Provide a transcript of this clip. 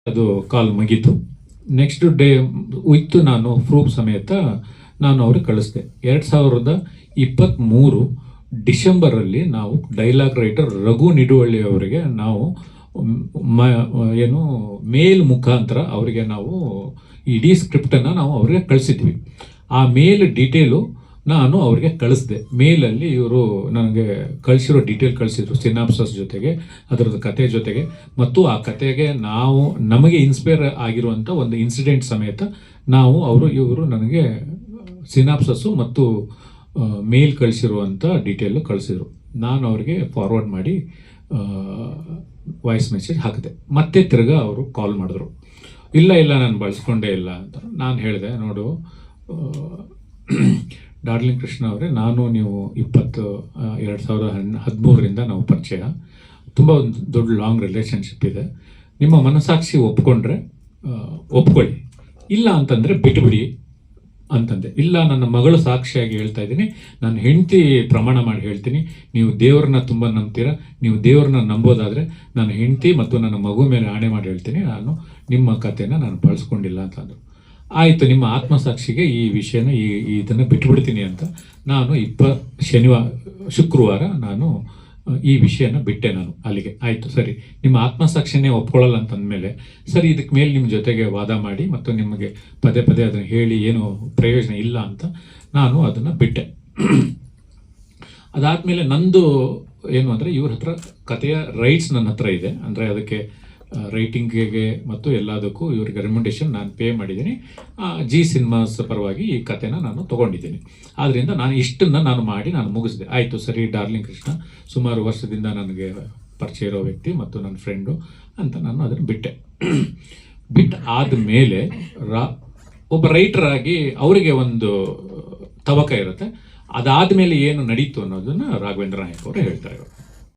ಅದು ಕಾಲ್ ಮುಗೀತು. Next day ಇತ್ತು, ನಾನು ಪ್ರೂಫ್ ಸಮೇತ ನಾನು ಅವ್ರಿಗೆ ಕಳಿಸ್ದೆ. 2023 ಡಿಸೆಂಬರಲ್ಲಿ ನಾವು ಡೈಲಾಗ್ ರೈಟರ್ ರಘು ನಿಡುವಳ್ಳಿ ಅವರಿಗೆ ನಾವು ಏನು ಮೇಲ್ ಮುಖಾಂತರ ಅವರಿಗೆ ನಾವು ಇಡೀ ಸ್ಕ್ರಿಪ್ಟನ್ನು ನಾವು ಅವ್ರಿಗೆ ಕಳಿಸಿದ್ವಿ. ಆ ಮೇಲ್ ಡೀಟೇಲು ನಾನು ಅವ್ರಿಗೆ ಕಳಿಸ್ದೆ. ಮೇಲಲ್ಲಿ ಇವರು ನನಗೆ ಕಳಿಸಿರೋ ಡೀಟೇಲ್ ಕಳಿಸಿದ್ರು, ಸಿನಾಪ್ಸಸ್ ಜೊತೆಗೆ, ಅದರದ್ದು ಕತೆ ಜೊತೆಗೆ, ಮತ್ತು ಆ ಕತೆಗೆ ನಮಗೆ ಇನ್ಸ್ಪೈರ್ ಆಗಿರುವಂಥ ಒಂದು ಇನ್ಸಿಡೆಂಟ್ ಸಮೇತ ಇವರು ನನಗೆ ಸಿನಾಪ್ಸಸ್ಸು ಮತ್ತು ಮೇಲ್ ಕಳಿಸಿರುವಂಥ ಡೀಟೇಲು ಕಳಿಸಿದ್ರು. ನಾನು ಅವ್ರಿಗೆ ಫಾರ್ವರ್ಡ್ ಮಾಡಿ ವಾಯ್ಸ್ ಮೆಸೇಜ್ ಹಾಕಿದೆ. ಮತ್ತೆ ತಿರ್ಗಾ ಅವರು ಕಾಲ್ ಮಾಡಿದ್ರು, ಇಲ್ಲ ನಾನು ಬಳಸ್ಕೊಂಡೇ ಇಲ್ಲ ಅಂತ. ನಾನು ಹೇಳಿದೆ, ನೋಡು ಡಾರ್ಲಿಂಗ್ ಕೃಷ್ಣ ಅವರೇ, ನೀವು 2013ರಿಂದ ನಾವು ಪರಿಚಯ, ತುಂಬ ಒಂದು ದೊಡ್ಡ ಲಾಂಗ್ ರಿಲೇಷನ್ಶಿಪ್ ಇದೆ. ನಿಮ್ಮ ಮನಸ್ಸಾಕ್ಷಿ ಒಪ್ಕೊಂಡ್ರೆ ಒಪ್ಕೊಳ್ಳಿ, ಇಲ್ಲ ಅಂತಂದರೆ ಬಿಟ್ಟುಬಿಡಿ ಅಂತಂದೆ. ಇಲ್ಲ, ನನ್ನ ಮಗಳು ಸಾಕ್ಷಿಯಾಗಿ ಹೇಳ್ತಾ ಇದ್ದೀನಿ, ನಾನು ಹೆಂಡತಿ ಪ್ರಮಾಣ ಮಾಡಿ ಹೇಳ್ತೀನಿ, ನೀವು ದೇವ್ರನ್ನ ತುಂಬ ನಂಬ್ತೀರಾ, ನೀವು ದೇವ್ರನ್ನ ನಂಬೋದಾದರೆ ನಾನು ಹೆಂಡತಿ ಮತ್ತು ನನ್ನ ಮಗು ಮೇಲೆ ಆಣೆ ಮಾಡಿ ಹೇಳ್ತೀನಿ, ನಾನು ನಿಮ್ಮ ಕಥೆನ ನಾನು ಬಳಸ್ಕೊಂಡಿಲ್ಲ ಅಂತಂದರು. ಆಯಿತು, ನಿಮ್ಮ ಆತ್ಮಸಾಕ್ಷಿಗೆ ಈ ವಿಷಯನ ಇದನ್ನು ಬಿಟ್ಟುಬಿಡ್ತೀನಿ ಅಂತ ನಾನು ಶುಕ್ರವಾರ ನಾನು ಈ ವಿಷಯನ ಬಿಟ್ಟೆ. ನಾನು ಅಲ್ಲಿಗೆ ಆಯಿತು, ಸರಿ, ನಿಮ್ಮ ಆತ್ಮಸಾಕ್ಷಿನೇ ಒಪ್ಕೊಳ್ಳಲ್ಲ ಅಂತಂದಮೇಲೆ ಸರಿ, ಇದಕ್ಕೆ ಮೇಲೆ ನಿಮ್ಮ ಜೊತೆಗೆ ವಾದ ಮಾಡಿ ಮತ್ತು ನಿಮಗೆ ಪದೇ ಪದೇ ಅದನ್ನು ಹೇಳಿ ಏನು ಪ್ರಯೋಜನ ಇಲ್ಲ ಅಂತ ನಾನು ಅದನ್ನು ಬಿಟ್ಟೆ. ಅದಾದಮೇಲೆ ನಂದು ಏನು ಅಂದರೆ, ಇವ್ರ ಹತ್ರ ಕಥೆಯ ರೈಟ್ಸ್ ನನ್ನ ಹತ್ರ ಇದೆ. ಅಂದರೆ ಅದಕ್ಕೆ ರೈಟಿಂಗಿಗೆ ಮತ್ತು ಎಲ್ಲದಕ್ಕೂ ಇವ್ರಿಗೆ ರೆಕಮೆಂಡೇಶನ್ ನಾನು ಪೇ ಮಾಡಿದ್ದೀನಿ. ಜಿ ಸಿನಿಮಾಸ್ ಪರವಾಗಿ ಈ ಕಥೆನ ನಾನು ತೊಗೊಂಡಿದ್ದೀನಿ. ಆದ್ದರಿಂದ ನಾನು ಇಷ್ಟನ್ನು ನಾನು ಮಾಡಿ ನಾನು ಮುಗಿಸಿದೆ. ಆಯಿತು, ಸರಿ, ಡಾರ್ಲಿಂಗ್ ಕೃಷ್ಣ ಸುಮಾರು ವರ್ಷದಿಂದ ನನಗೆ ಪರಿಚಯ ಇರೋ ವ್ಯಕ್ತಿ ಮತ್ತು ನನ್ನ ಫ್ರೆಂಡು ಅಂತ ನಾನು ಅದನ್ನು ಬಿಟ್ಟೆ. ಆದಮೇಲೆ ಒಬ್ಬ ರೈಟರಾಗಿ ಅವರಿಗೆ ಒಂದು ತವಕ ಇರುತ್ತೆ. ಅದಾದಮೇಲೆ ಏನು ನಡೀತು ಅನ್ನೋದನ್ನು ರಾಘವೇಂದ್ರ ನಾಯಕ್ ಅವರು ಹೇಳ್ತಾರೆ.